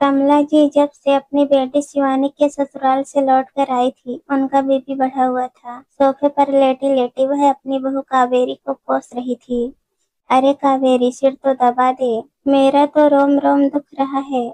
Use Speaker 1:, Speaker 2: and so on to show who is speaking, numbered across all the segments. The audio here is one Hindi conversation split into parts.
Speaker 1: कमला जी जब से अपनी बेटी शिवानी के ससुराल से लौट कर आई थी, उनका बीपी बढ़ा हुआ था। सोफे पर लेटी लेटी वह अपनी बहू कावेरी को कोस रही थी। अरे कावेरी, सिर तो दबा दे, मेरा तो रोम रोम दुख रहा है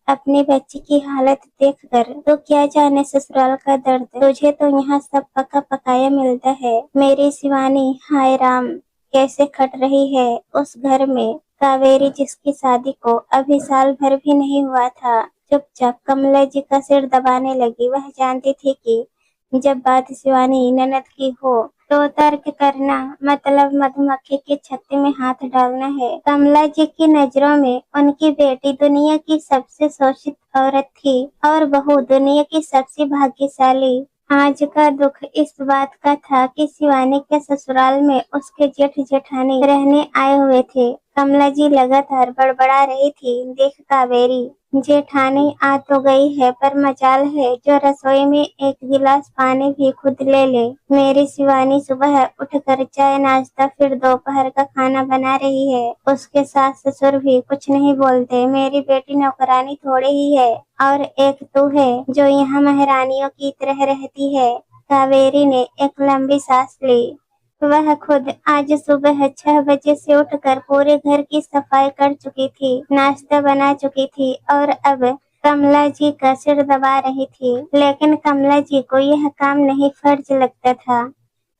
Speaker 1: अपनी बच्ची की हालत देखकर। तो क्या जाने ससुराल का दर्द, तुझे तो यहाँ सब पका पकाया मिलता है। मेरी शिवानी, हाय राम, कैसे खट रही है उस घर में। कावेरी, जिसकी शादी को अभी साल भर भी नहीं हुआ था, चुपचाप कमला जी का सिर दबाने लगी। वह जानती थी कि जब बात शिवानी ननद की हो तो तर्क करना मतलब मधुमक्खी की छत्ती में हाथ डालना है। कमला जी की नजरों में उनकी बेटी दुनिया की सबसे शोषित औरत थी और बहू दुनिया की सबसे भाग्यशाली। आज का दुख इस बात का था कि शिवानी के ससुराल में उसके जेठ जेठानी रहने आए हुए थे। कमला जी लगातार बड़बड़ा रही थी, देख कावेरी, जेठानी आ तो गई है, पर मजाल है जो रसोई में एक गिलास पानी भी खुद ले ले। मेरी शिवानी सुबह उठकर चाय नाश्ता फिर दोपहर का खाना बना रही है। उसके सास ससुर भी कुछ नहीं बोलते। मेरी बेटी नौकरानी थोड़ी ही है, और एक तू है जो यहाँ महारानियों की तरह रहती है। कावेरी ने एक लंबी सांस ली। वह खुद आज सुबह 6 बजे से उठकर पूरे घर की सफाई कर चुकी थी, नाश्ता बना चुकी थी और अब कमला जी का सिर दबा रही थी। लेकिन कमला जी को यह काम नहीं फर्ज लगता था।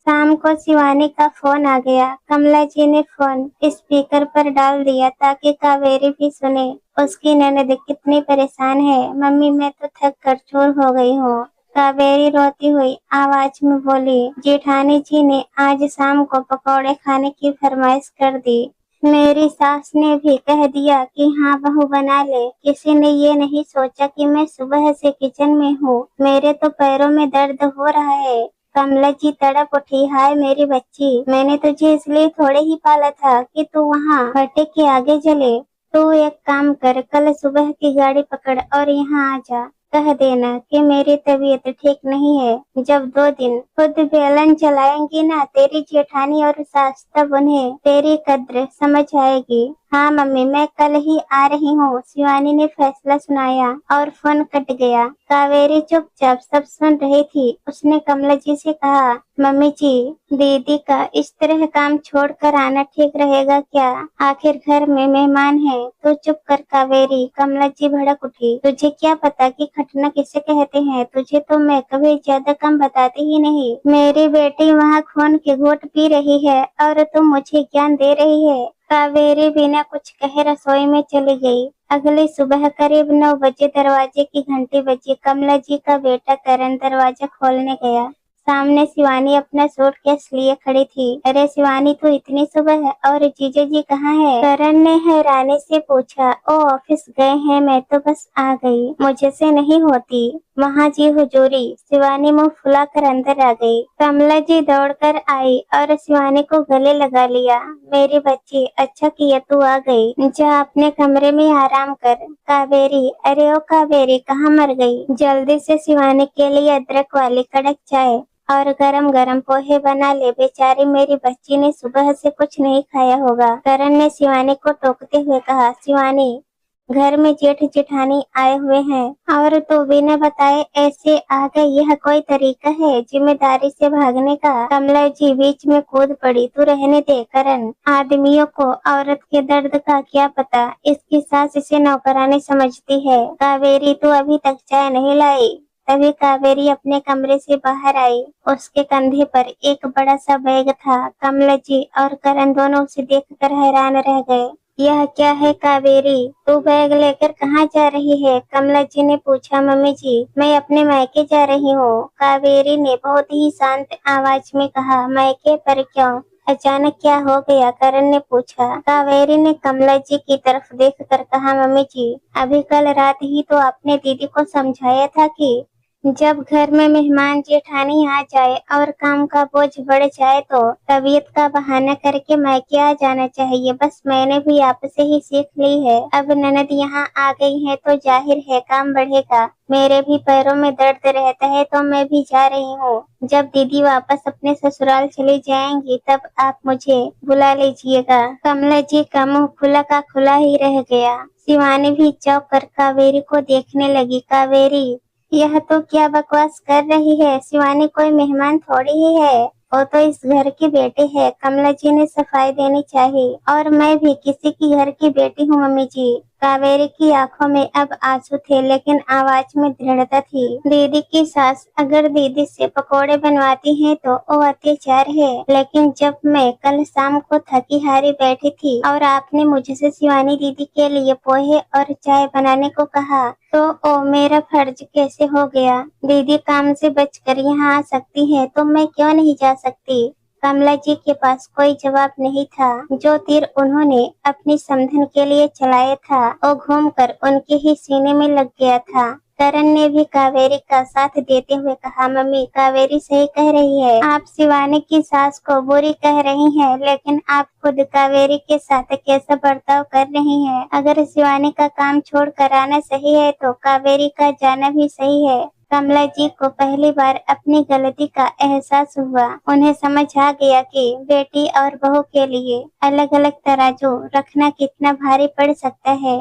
Speaker 1: शाम को शिवानी का फोन आ गया। कमला जी ने फोन स्पीकर पर डाल दिया ताकि कावेरी भी सुने। उसकी ननद कितनी परेशान है। मम्मी, मैं तो थक कर चूर हो गई हूँ, कावेरी रोती हुई आवाज में बोली। जेठानी जी ने आज शाम को पकौड़े खाने की फरमाइश कर दी। मेरी सास ने भी कह दिया कि हाँ बहू बना ले। किसी ने ये नहीं सोचा कि मैं सुबह से किचन में हूँ। मेरे तो पैरों में दर्द हो रहा है। कमला जी तड़प उठी। हाय मेरी बच्ची, मैंने तुझे इसलिए थोड़े ही पाला था कि तू वहाँ भट्टे के आगे जले। तू एक काम कर, कल सुबह की गाड़ी पकड़ और यहाँ आ जा। कह देना कि मेरी तबीयत ठीक नहीं है। जब 2 दिन खुद बेलन चलाएंगी ना तेरी जेठानी और सास, तब उन्हें तेरी कद्र समझ आएगी। हाँ मम्मी, मैं कल ही आ रही हूँ, शिवानी ने फैसला सुनाया और फोन कट गया। कावेरी चुपचाप सब सुन रही थी। उसने कमला जी से कहा, मम्मी जी, दीदी का इस तरह काम छोड़ कर आना ठीक रहेगा क्या? आखिर घर में मेहमान है। तो चुप कर कावेरी, कमला जी भड़क उठी। तुझे क्या पता कि खटना किसे कहते हैं? तुझे तो मैं कभी ज्यादा कम बताती ही नहीं। मेरी बेटी वहाँ खून के घूंट पी रही है और तुम मुझे ज्ञान दे रही है। कावेरी बिना कुछ कहे रसोई में चली गई। अगली सुबह करीब 9 बजे दरवाजे की घंटी बजी। कमला जी का बेटा करण दरवाजा खोलने गया। सामने शिवानी अपना सूटकेस लिए खड़ी थी। अरे शिवानी, तू इतनी सुबह, और जीजा जी कहाँ है? करण ने हैरानी से पूछा। ओ ऑफिस गए हैं, मैं तो बस आ गई, मुझे से नहीं होती। वहाँ जी हुजूरी। शिवानी मुंह फुलाकर अंदर आ गई। कमला जी दौड़कर आई और शिवानी को गले लगा लिया। मेरी बच्ची, अच्छा किया तू आ गई। जा अपने कमरे में आराम कर। कावेरी, अरे ओ कावेरी, कहाँ मर गई? जल्दी से शिवानी के लिए अदरक वाली कड़क चाय और गरम गरम पोहे बना ले। बेचारी मेरी बच्ची ने सुबह से कुछ नहीं खाया होगा। करण ने शिवानी को टोकते हुए कहा। शिवानी, घर में जेठ जेठानी आए हुए हैं और तू बिना बताए ऐसे आ गई, यह कोई तरीका है जिम्मेदारी से भागने का? कमला जी बीच में कूद पड़ी। तू रहने दे करण, आदमियों को औरत के दर्द का क्या पता। इसकी सास इसे नौकरानी समझती है। कावेरी, तू अभी तक चाय नहीं लाई? तभी कावेरी अपने कमरे से बाहर आई। उसके कंधे पर एक बड़ा सा बैग था। कमला जी और करण दोनों उसे देखकर हैरान रह गए। यह क्या है कावेरी, तू बैग लेकर कहाँ जा रही है? कमला जी ने पूछा। मम्मी जी, मैं अपने मायके जा रही हूँ, कावेरी ने बहुत ही शांत आवाज में कहा। मायके पर क्यों? अचानक क्या हो गया? करण ने पूछा। कावेरी ने कमला जी की तरफ देखकर कहा, मम्मी जी, अभी कल रात ही तो आपने दीदी को समझाया था कि जब घर में मेहमान जेठानी आ जाए और काम का बोझ बढ़ जाए तो तबीयत का बहाना करके मायके आ जाना चाहिए। बस मैंने भी आपसे ही सीख ली है। अब ननद यहाँ आ गई है तो जाहिर है काम बढ़ेगा। मेरे भी पैरों में दर्द रहता है तो मैं भी जा रही हूँ। जब दीदी वापस अपने ससुराल चली जाएंगी तब आप मुझे बुला लीजिएगा। कमला जी का मुंह खुला का खुला ही रह गया। शिवानी भी चौंक कर कावेरी को देखने लगी। कावेरी, यह तो क्या बकवास कर रही है। शिवानी कोई मेहमान थोड़ी ही है, वो तो इस घर की बेटी है। कमला जी ने सफाई देनी चाहिए। और मैं भी किसी की घर की बेटी हूँ मम्मी जी। कावेरी की आंखों में अब आंसू थे लेकिन आवाज में दृढ़ता थी। दीदी की सास अगर दीदी से पकोड़े बनवाती हैं तो वो अत्याचार है, लेकिन जब मैं कल शाम को थकी हारी बैठी थी और आपने मुझसे शिवानी दीदी के लिए पोहे और चाय बनाने को कहा तो ओ मेरा फर्ज कैसे हो गया। दीदी काम से बचकर यहाँ आ सकती है तो मैं क्यों नहीं जा सकती। कमला जी के पास कोई जवाब नहीं था। जो तीर उन्होंने अपनी समधन के लिए चलाया था वो घूमकर उनके ही सीने में लग गया था। करण ने भी कावेरी का साथ देते हुए कहा, मम्मी कावेरी सही कह रही है। आप शिवानी की सास को बुरी कह रही हैं, लेकिन आप खुद कावेरी के साथ कैसा बर्ताव कर रही हैं। अगर शिवानी का काम छोड़ कर आना सही है तो कावेरी का जाना भी सही है। कमला जी को पहली बार अपनी गलती का एहसास हुआ। उन्हें समझ आ गया कि बेटी और बहू के लिए अलग अलग तराजू रखना कितना भारी पड़ सकता है।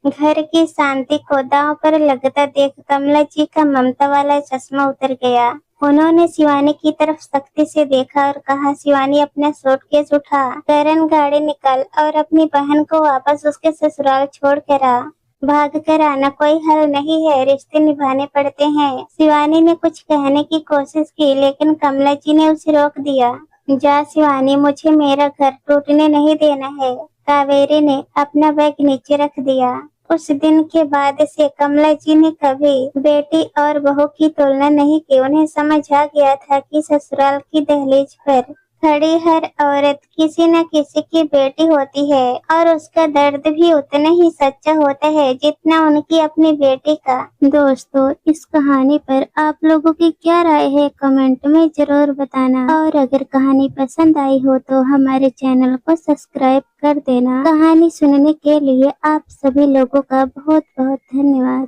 Speaker 1: घर की शांति को दांव पर लगता देख कमला जी का ममता वाला चश्मा उतर गया। उन्होंने शिवानी की तरफ सख्ती से देखा और कहा, शिवानी अपना सूटकेस उठा। करण गाड़ी निकाल और अपनी बहन को वापस उसके ससुराल छोड़ कर आ। भाग कर आना कोई हल नहीं है, रिश्ते निभाने पड़ते हैं। शिवानी ने कुछ कहने की कोशिश की लेकिन कमला जी ने उसे रोक दिया। जा शिवानी, मुझे मेरा घर टूटने नहीं देना है। कावेरी ने अपना बैग नीचे रख दिया। उस दिन के बाद से कमला जी ने कभी बेटी और बहू की तुलना नहीं की। उन्हें समझ आ गया था कि ससुराल की दहलीज पर खड़ी हर औरत किसी न किसी की बेटी होती है और उसका दर्द भी उतना ही सच्चा होता है जितना उनकी अपनी बेटी का। दोस्तों, इस कहानी पर आप लोगों की क्या राय है कमेंट में जरूर बताना। और अगर कहानी पसंद आई हो तो हमारे चैनल को सब्सक्राइब कर देना। कहानी सुनने के लिए आप सभी लोगों का बहुत बहुत धन्यवाद।